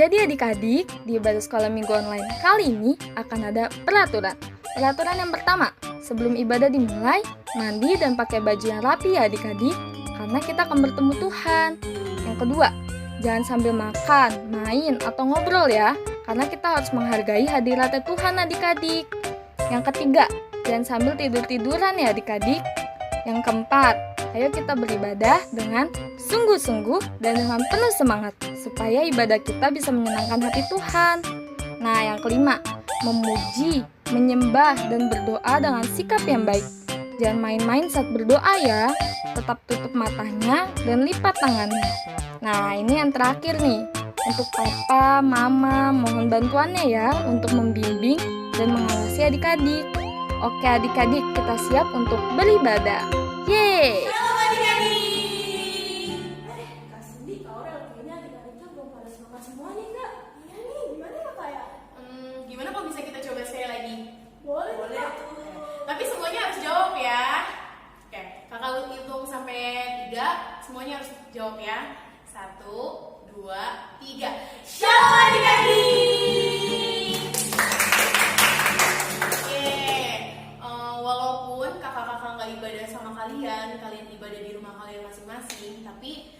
Jadi adik-adik, di ibadah sekolah minggu online kali ini akan ada peraturan. Peraturan yang pertama, sebelum ibadah dimulai, mandi dan pakai baju yang rapi ya adik-adik, karena kita akan bertemu Tuhan. Yang kedua, jangan sambil makan, main, atau ngobrol ya, karena kita harus menghargai hadiratnya Tuhan adik-adik. Yang ketiga, jangan sambil tidur-tiduran ya adik-adik. Yang keempat, ayo kita beribadah dengan sungguh-sungguh dan dengan penuh semangat, supaya ibadah kita bisa menyenangkan hati Tuhan. Nah, yang kelima, memuji, menyembah, dan berdoa dengan sikap yang baik. Jangan main-main saat berdoa ya, tetap tutup matanya dan lipat tangannya. Nah, ini yang terakhir nih, untuk papa, mama, mohon bantuannya ya untuk membimbing dan mengawasi adik-adik. Oke adik-adik, kita siap untuk beribadah. Yeay! Halo adik-adik. Kak Cindy, Kak Aurel, kayaknya adik-adiknya belum pada semangat semua nih Kak. Iya nih, gimana ya Kak ya? Gimana kalau bisa kita coba sekali lagi? Boleh Kak. Tapi semuanya harus jawab ya. Oke, kakak hitung sampai 3, semuanya harus jawab ya. 1, 2, 3. Shalom adik-adik. Walaupun kakak-kakak nggak ibadah sama kalian ibadah di rumah kalian masing-masing, tapi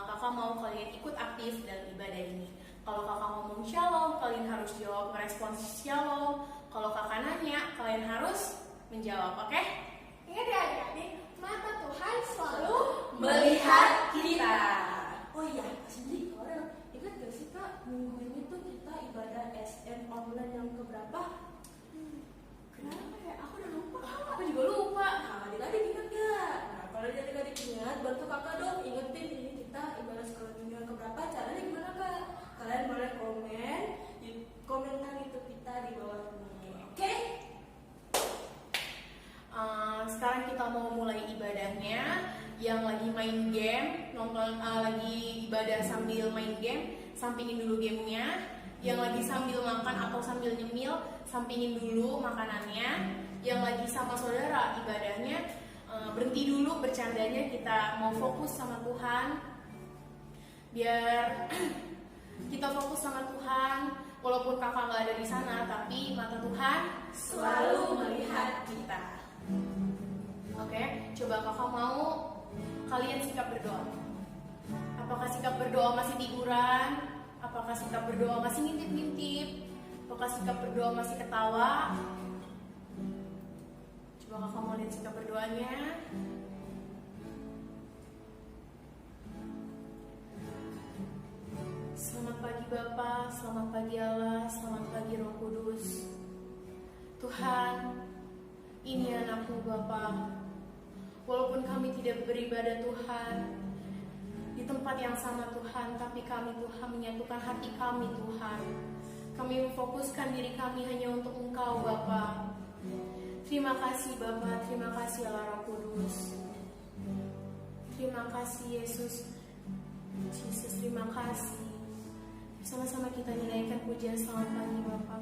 kakak mau kalian ikut aktif dalam ibadah ini. Kalau kakak ngomong shalom, kalian harus jawab merespons shalom. Kalau kakak nanya, kalian harus menjawab, oke? Ingat ya adik-adik, mata Tuhan selalu Melihat kita. Oh iya, Kak Cindy, Kak Aurel, ingat gak sih Kak, minggu ini tuh kita ibadah SM online yang keberapa? Kenapa ya? Aku udah lupa. Aku juga lupa. Nah, adik-adik ingat gak? Nah, kalau adik-adik ingat, bantu kakak dong ingetin ini kita ibadah sekolah minggu yang keberapa. Caranya gimana Kak? Kalian boleh komen di komentar YouTube kita di bawah ini, oke? Sekarang kita mau mulai ibadahnya. Yang lagi main game, lagi ibadah sambil main game, sampingin dulu gamenya. Yang lagi sambil makan atau sambil nyemil, sampingin dulu makanannya. Yang lagi sama saudara ibadahnya, berhenti dulu bercandanya, kita mau fokus sama Tuhan. Biar kita fokus sama Tuhan, walaupun kakak nggak ada di sana, tapi mata Tuhan selalu melihat kita. Oke, coba kakak mau kalian sikap berdoa. Apakah sikap berdoa masih tiduran? Apakah sikap berdoa masih ngintip-ngintip? Apakah sikap berdoa masih ketawa? Coba kakak mau lihat sikap berdoanya. Selamat pagi Bapa, selamat pagi Allah, selamat pagi Roh Kudus. Tuhan, ini anakmu Bapa. Walaupun kami tidak beribadah Tuhan di tempat yang sama Tuhan, tapi kami Tuhan menyatukan hati kami Tuhan. Kami memfokuskan diri kami hanya untuk Engkau Bapa. Terima kasih Bapa, terima kasih Allah Roh Kudus. Terima kasih Yesus. Yesus, terima kasih. Sama-sama kita nilaikan pujian selamat pagi Bapa.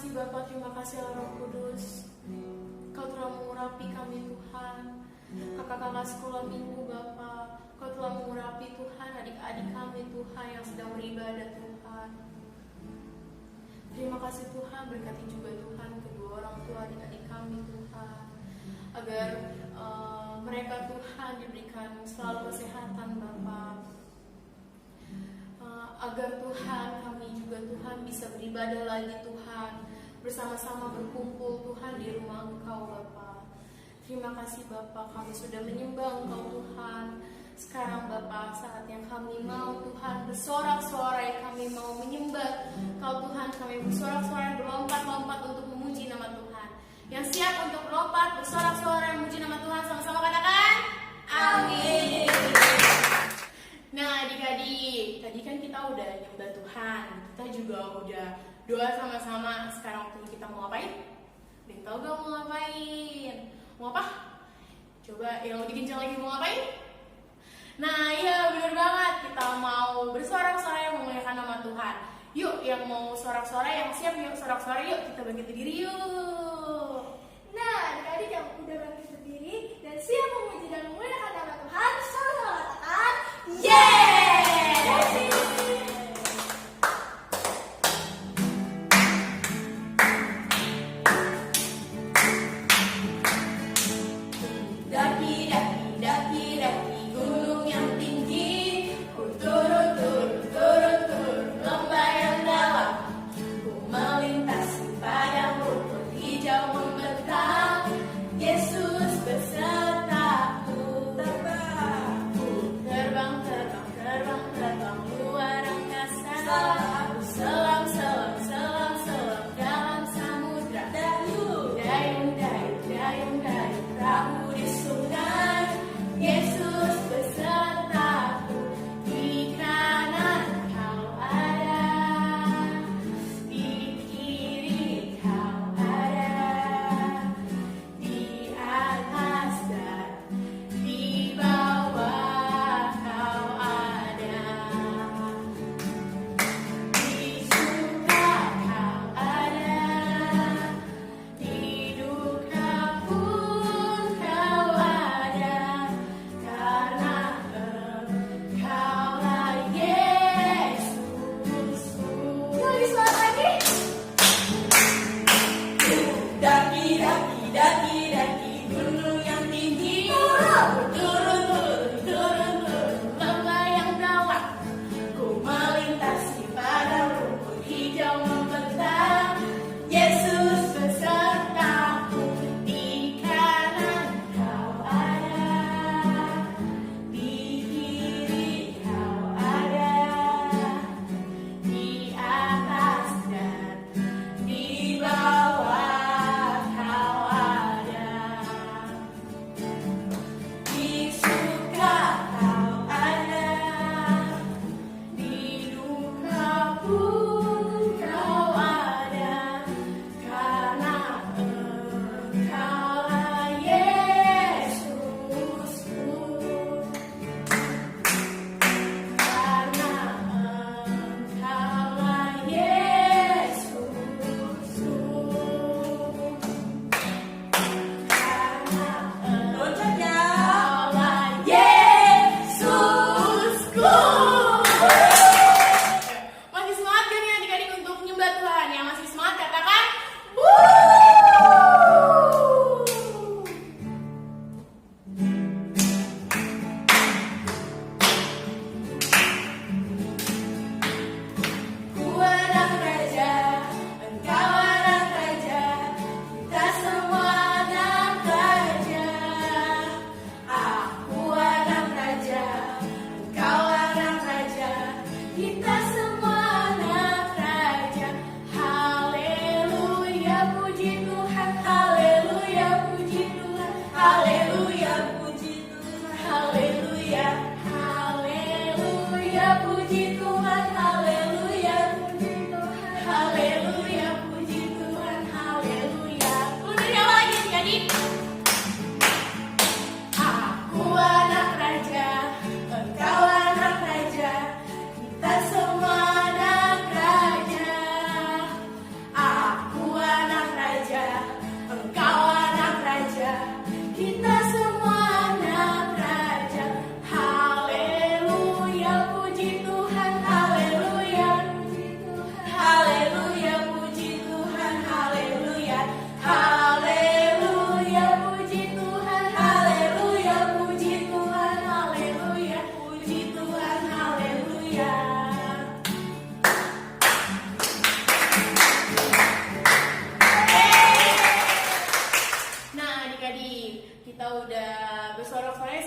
kasih Bapa, terima kasih Roh Kudus. Kau telah mengurapi kami Tuhan. Kakak-kakak sekolah minggu Bapa, Kau telah mengurapi Tuhan adik-adik kami Tuhan yang sedang beribadah Tuhan. Terima kasih Tuhan, berkati juga Tuhan kedua orang tua adik-adik kami Tuhan, agar mereka Tuhan diberikan selalu kesehatan Bapa, agar Tuhan kami juga Tuhan bisa beribadah lagi Tuhan, bersama-sama berkumpul Tuhan di rumah Engkau Bapa. Terima kasih Bapa, kami sudah menyembah Engkau Tuhan. Sekarang Bapa, saat yang kami mau Tuhan bersorak-sorai, kami mau menyembah Kau Tuhan, kami bersorak-sorai, berlompat-lompat untuk memuji nama Tuhan. Yang siap untuk berlompat, bersorak-sorai, memuji nama Tuhan, sama-sama katakan amin. Nah adik-adik, tadi kan kita udah nyembah Tuhan, kita juga udah doa sama-sama. Sekarang waktunya kita mau ngapain? Dan tau gak mau ngapain? Mau apa? Coba yang lebih kencang lagi, mau ngapain? Nah iya bener banget, kita mau bersorak-sorai memuliakan nama Tuhan. Yuk yang mau sorak-sorai, yang siap yuk sorak-sorai, yuk kita bangkit berdiri yuk. Nah, adik-adik yang udah bangkit berdiri dan siap memuji dan memuliakan nama Tuhan, sama-sama katakan yeay! Daki, daki, daki, daki gunung yang tinggi, ku turun, turun, turun, turun lembah yang dalam, ku melintasi padang rumput hijau membentang, Yesus besertaku. Terbang, terbang, terbang, terbang luar angkasa, selam, selam, selam, selam dalam samudra, dayung, dayung, dayung, dayung, dayung perahu di sungai, Yesus besertaku. Di kanan Kau ada, di kiri Kau ada, di atas dan di bawah Kau ada, di suka Kau ada, di duka pun Kau ada, karena Engkaulah Yesusku. Lebih semangat lagi. Daki, daki, daki, daki gunung yang tinggi, turun, turun, turun, turun lembah yang dalam, ku melintasi padang rumput hijau membentang, Yesus besertaku. Di kanan Kau ada, di kiri Kau ada, di atas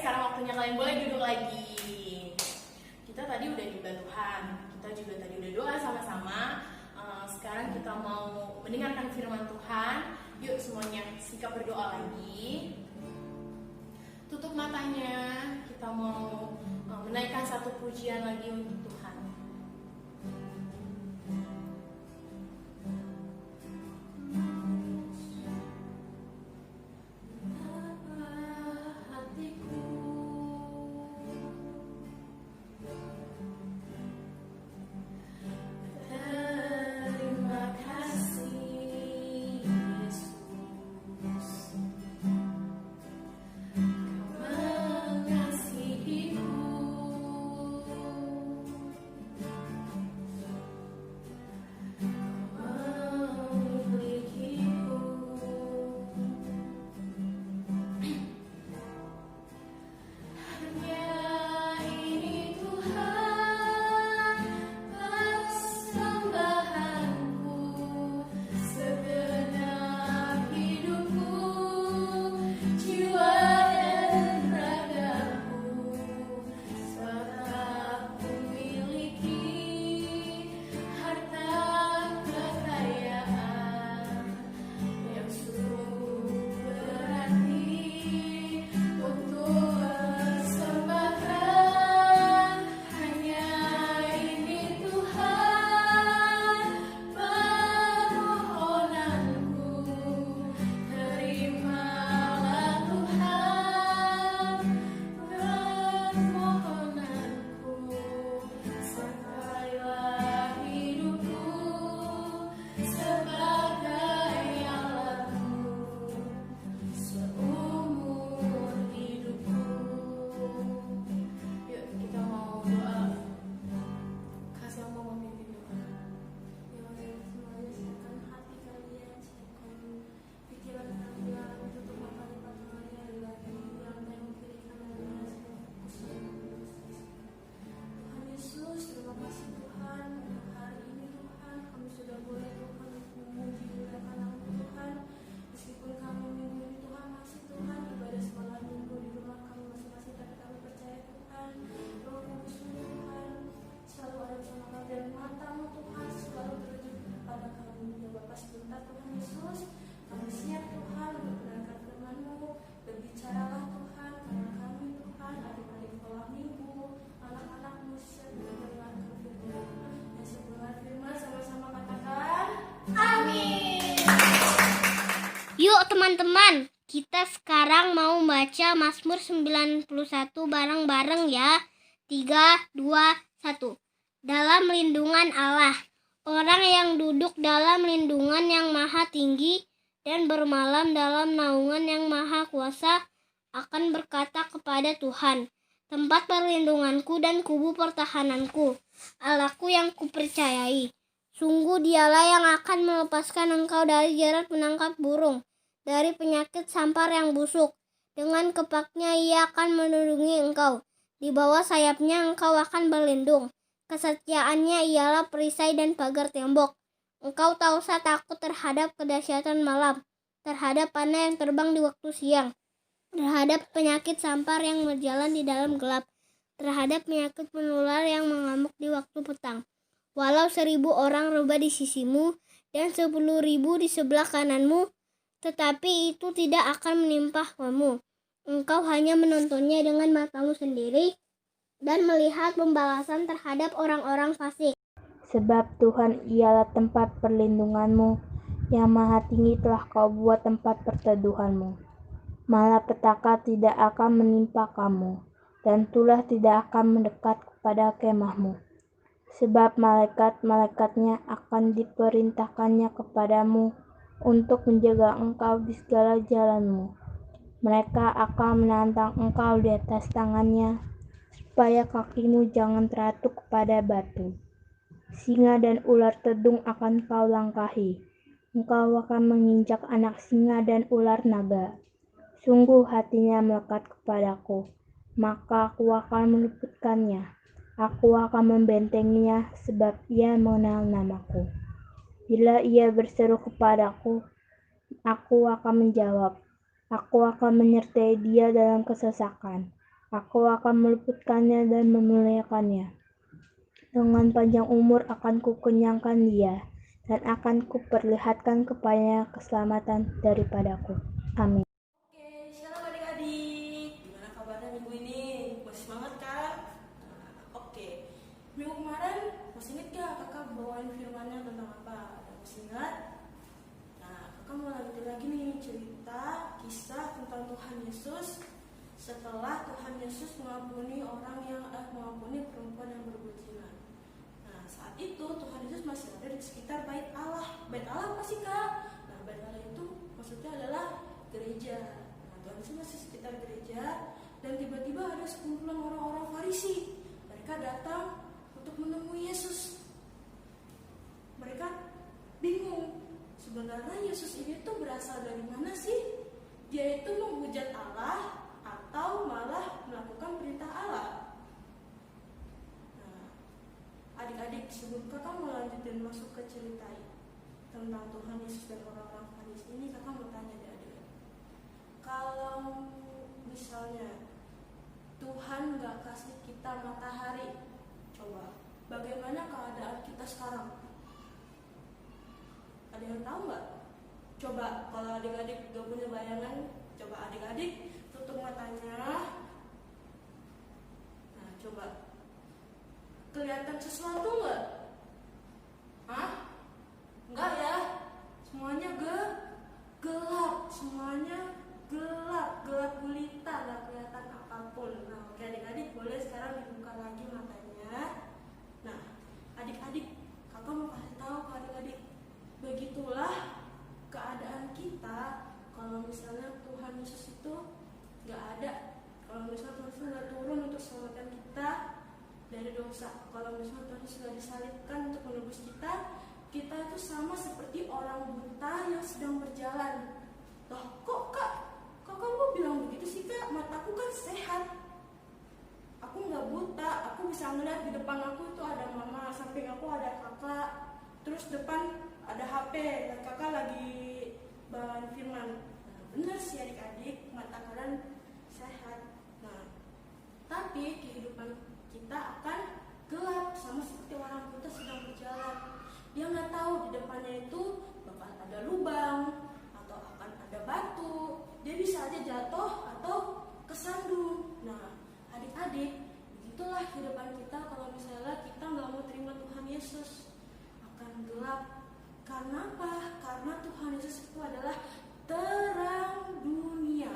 sekarang waktunya kalian boleh duduk lagi. Kita tadi udah nyembah Tuhan, kita juga tadi udah doa sama-sama. Sekarang kita mau mendengarkan firman Tuhan. Yuk semuanya sikap berdoa lagi. Tutup matanya, kita mau menaikkan satu pujian lagi untuk Tuhan. Yuk teman-teman, kita sekarang mau baca Mazmur 91 bareng-bareng ya. 3, 2, 1. Dalam lindungan Allah. Orang yang duduk dalam lindungan yang maha tinggi dan bermalam dalam naungan yang maha kuasa akan berkata kepada Tuhan, tempat perlindunganku dan kubu pertahananku, Allahku yang kupercayai. Sungguh dialah yang akan melepaskan engkau dari jerat penangkap burung, dari penyakit sampar yang busuk. Dengan kepaknya ia akan melindungi engkau. Di bawah sayapnya engkau akan berlindung. Kesetiaannya ialah perisai dan pagar tembok. Engkau tak usah takut terhadap kedahsyatan malam, terhadap panah yang terbang di waktu siang, terhadap penyakit sampar yang berjalan di dalam gelap, terhadap penyakit menular yang mengamuk di waktu petang. Walau 1000 orang rebah di sisimu dan 10.000 di sebelah kananmu, tetapi itu tidak akan menimpa kamu. Engkau hanya menontonnya dengan matamu sendiri dan melihat pembalasan terhadap orang-orang fasik. Sebab Tuhan ialah tempat perlindunganmu, yang maha tinggi telah kau buat tempat perteduhanmu. Malapetaka tidak akan menimpa kamu, dan tulah tidak akan mendekat kepada kemahmu. Sebab malaikat-malaikatnya akan diperintahkannya kepadamu untuk menjaga engkau di segala jalanmu. Mereka akan menantang engkau di atas tangannya, supaya kakimu jangan teratup kepada batu. Singa dan ular tedung akan kau langkahi. Engkau akan menginjak anak singa dan ular naga. Sungguh hatinya melekat kepadaku, maka aku akan meluputkannya. Aku akan membentenginya sebab ia mengenal namaku. Bila ia berseru kepadaku, aku akan menjawab. Aku akan menyertai dia dalam kesesakan. Aku akan meluputkannya dan memuliakannya. Dengan panjang umur akan kukenyangkan dia, dan akan kuperlihatkan kepadanya keselamatan daripadaku. Amin. Oke, shalom adik-adik. Gimana kabarnya minggu ini? Masih semangat kan? Oke. Minggu kemarin masih ingat gak kakak bawain firmannya tentang apa? Masih ingat? Nah, kakak mau lanjutin lagi nih cerita kisah tentang Tuhan Yesus setelah Tuhan Yesus mengampuni perempuan yang berbuat zina. Nah, saat itu Tuhan Yesus masih ada di sekitar bait Allah. Bait Allah apa sih kak? Nah, bait Allah itu maksudnya adalah gereja. Nah, Tuhan Yesus masih sekitar gereja dan tiba-tiba ada sekumpulan orang-orang Farisi. Mereka datang untuk menemui Yesus. Mereka bingung. Sebenarnya Yesus ini tuh berasal dari mana sih? Dia itu menghujat Allah atau malah melakukan perintah Allah? Nah, adik-adik, sebelum kakak mau lanjutin masuk ke cerita tentang Tuhan Yesus dan orang-orang Farisi ini, kakak mau tanya deh adik-adik. Kalau misalnya Tuhan gak kasih kita matahari, coba bagaimana keadaan kita sekarang? Ada yang tahu nggak? Coba kalau adik-adik gak punya bayangan, coba adik-adik tutup matanya. Nah, coba kelihatan sesuatu nggak? Hah? Enggak ya? Semuanya gelap, semuanya gelap gulita, nggak kelihatan apapun. Nah, oke adik-adik, boleh sekarang dibuka lagi matanya. Nah, adik-adik, kakak mau kasih tahu ke adik-adik, begitulah keadaan kita kalau misalnya Tuhan Yesus itu nggak ada. Kalau misalnya Tuhan Yesus nggak turun untuk selamatkan kita dari dosa, kalau misalnya Tuhan Yesus nggak disalibkan untuk menebus kita, kita itu sama seperti orang buta yang sedang berjalan. Loh, kok kak bilang begitu sih kak? Mataku kan sehat, aku nggak buta, aku bisa ngeliat di depan aku itu ada mama, samping aku ada kakak, terus depan ada HP dan kakak lagi bawain firman. Nah, bener sih adik-adik, mata kalian sehat. Nah, tapi kehidupan kita akan gelap sama seperti orang buta sedang berjalan. Dia nggak tahu di depannya itu bakal ada lubang atau akan ada batu. Dia bisa aja jatuh atau kesandung. Nah, adik-adik, begitulah kehidupan kita kalau misalnya kita nggak mau terima Tuhan Yesus. Akan gelap. Karena apa? Karena Tuhan Yesus itu adalah terang dunia.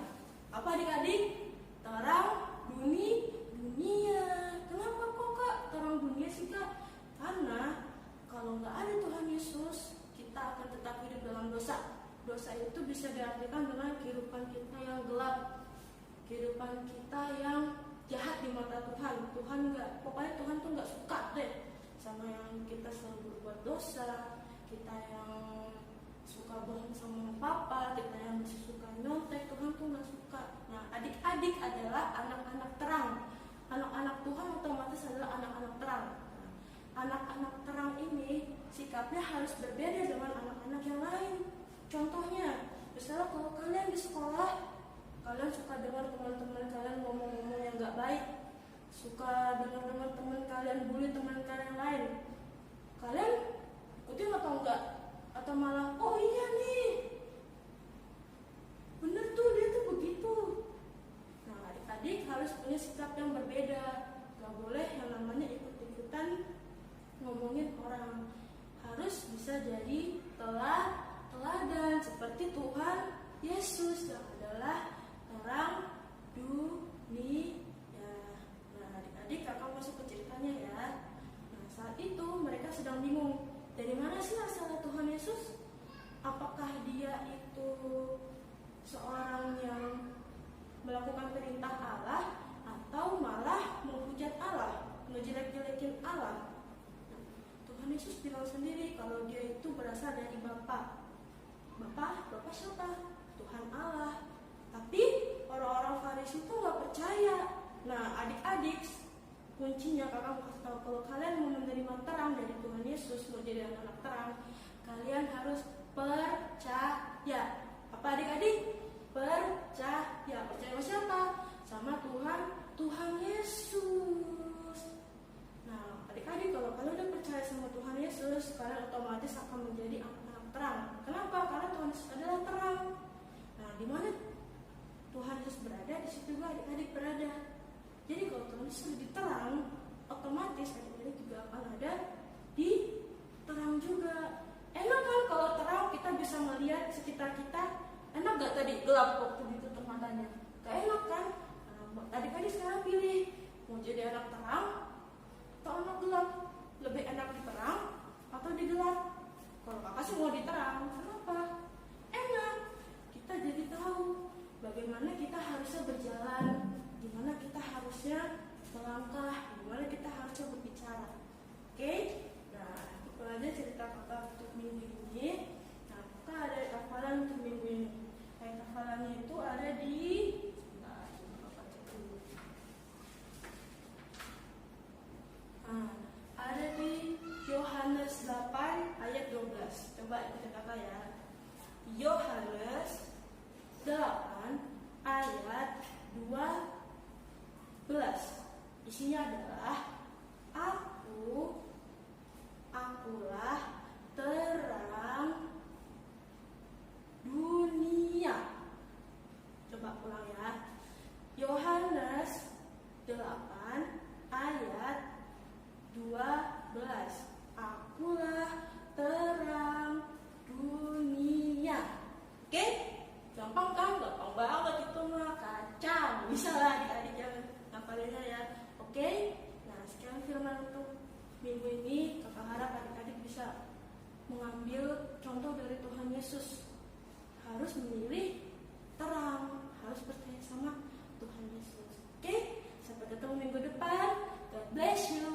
Apa adik-adik? Terang dunia. Kenapa kok kak terang dunia sih kak? Karena kalau nggak ada Tuhan Yesus, kita akan tetap hidup dalam dosa. Dosa itu bisa diartikan dengan kehidupan kita yang gelap, kehidupan kita yang jahat di mata Tuhan. Pokoknya Tuhan tuh nggak suka deh sama yang kita selalu berbuat dosa, kita yang suka bohong sama papa, kita yang masih suka nyontek. Tuhan tuh nggak suka. Nah, adik-adik adalah anak-anak terang. Anak-anak Tuhan otomatis adalah anak-anak terang. Nah, anak-anak terang ini sikapnya harus berbeda dengan anak-anak yang lain. Contohnya, misalnya kalau kalian di sekolah, kalian suka dengar teman-teman kalian ngomong-ngomong yang nggak baik, suka dengar teman kalian bully teman kalian lain, kalian ikutin atau enggak? Atau malah, oh iya nih, bener tuh dia tuh begitu. Nah, adik-adik harus punya sikap yang berbeda. Gak boleh yang namanya ikut-ikutan ngomongin orang. Harus bisa jadi teladan seperti Tuhan Yesus yang adalah terang dunia. Nah, adik-adik kakak masuk ke ceritanya ya. Nah, saat itu mereka sedang bingung. Dari mana sih asalnya Tuhan Yesus? Apakah dia itu seorang yang melakukan perintah Allah atau malah menghujat Allah, ngejelek-jelekin Allah? Nah, Tuhan Yesus bilang sendiri kalau dia itu berasal dari Bapa. Bapa siapa? Tuhan Allah. Tapi orang-orang Farisi itu nggak percaya. Nah, adik-adik, kuncinya kakak mau kasih tahu, kalau kalian mau menerima terang dari Tuhan Yesus, mau jadi anak terang, kalian harus percaya. Apa adik-adik? Percaya. Percaya sama siapa? Sama Tuhan di mana Tuhan Yesus berada, di situ juga adik-adik berada. Jadi kalau Tuhan Yesus lebih terang, otomatis adik-adik juga akan ada di terang juga. Enak kan kalau terang kita bisa melihat sekitar kita. Enak gak tadi gelap waktu ditutup matanya? Gak enak kan? Nah, adik-adik sekarang pilih mau jadi anak terang atau anak gelap. Lebih enak di terang atau di gelap? Kalau kakak sih mau di terang. Kenapa? Enak. Kita jadi tahu bagaimana kita harusnya berjalan, gimana kita harusnya melangkah, gimana kita harusnya berbicara. Oke? Nah, itu aja cerita kakak untuk minggu ini. Nah, kakak ada hafalan untuk minggu ini. Hafalannya itu ada di ada di Yohanes 8 ayat 12. Coba kita kata ya. Yohanes 8 ayat 12. Isinya adalah akulah terang dunia. Coba ulang ya. Yohanes 8 ayat 12. Akulah terang dunia. Oke? Gampang kan? Gampang banget itu mah. Kacau. Bisa lah adik-adik jangan ngapalinnya ya. Oke? Nah, sekarang firman untuk minggu ini kakak harap adik-adik bisa mengambil contoh dari Tuhan Yesus. Harus memilih terang, harus percaya sama Tuhan Yesus. Oke? Sampai ketemu minggu depan. God bless you.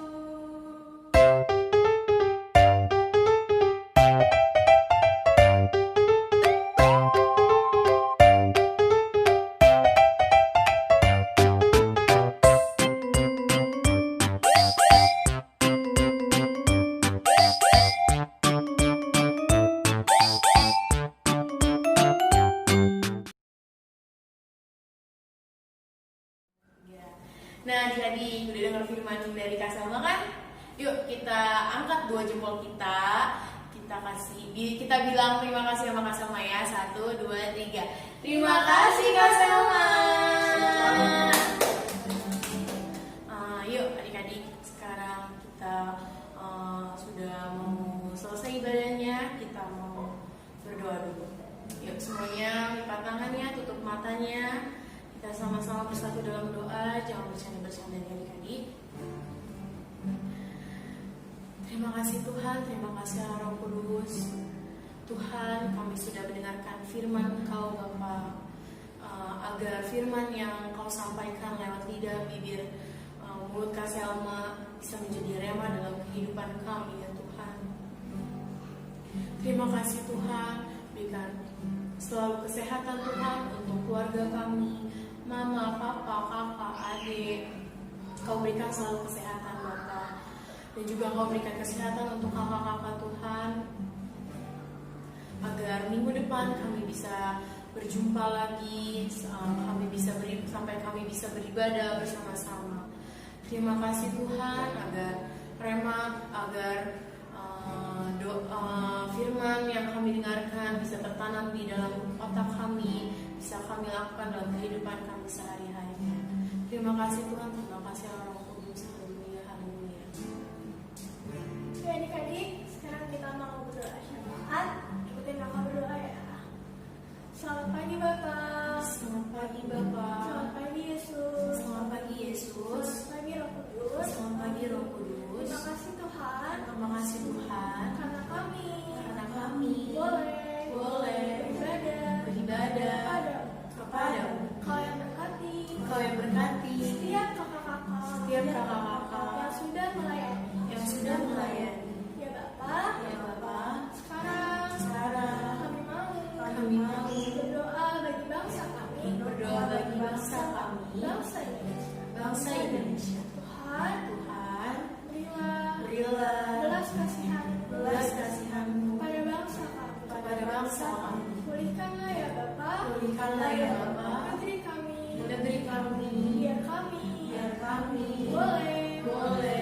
Nah, adik-adik udah dengar firman dari Kak Selma kan? Yuk kita angkat dua jempol kita. Kita bilang terima kasih sama Kak Selma ya. 1, 2, 3. Terima kasih Kak Selma. Yuk adik-adik, sekarang kita sudah mau selesai ibadahnya. Kita mau berdoa dulu. Yuk semuanya lipat tangannya, tutup matanya. Kita sama-sama bersatu dalam doa. Jangan bercanda-bercanda ya adik-adik. Terima kasih Tuhan, terima kasih Roh Kudus. Tuhan, kami sudah mendengarkan firman Engkau Bapa, agar firman yang Engkau sampaikan lewat lidah, bibir, mulut Kak Selma bisa menjadi rema dalam kehidupan kami ya Tuhan. Terima kasih Tuhan, berikan selalu kesehatan Tuhan untuk keluarga kami, mama, papa, kakak, adik. Kau berikan selalu kesehatan Bapak. Dan juga Kau berikan kesehatan untuk kakak-kakak Tuhan, agar minggu depan kami bisa berjumpa lagi, sampai kami bisa beribadah bersama-sama. Terima kasih Tuhan, agar firman yang kami dengarkan bisa tertanam di dalam otak kami, bisa kami lakukan dalam kehidupan kami sehari-hari. Terima kasih Tuhan, terima kasih Roh Kudus. Haleluya, haleluya. Ya adik-adik, sekarang kita mau berdoa syafaat. Ikutin kakak berdoa ya. Selamat pagi Bapak. Selamat pagi Bapak. Selamat pagi Yesus. Selamat pagi Yesus. Selamat pagi Roh Kudus. Selamat pagi Roh Kudus. Terima kasih Tuhan. Terima kasih Tuhan. Karena kami boleh beribadah kepadamu. Kau yang berkati. Kau yang berkati Setiap kakak-kakak yang sudah melayani. Ya Bapak. Sekarang kami mau berdoa bagi bangsa kami. Bangsa Indonesia. Tuhan, berilah belas kasihan-Mu pada bangsa kami. Pulihkanlah ya Bapak. Negeri kami. Biar kami boleh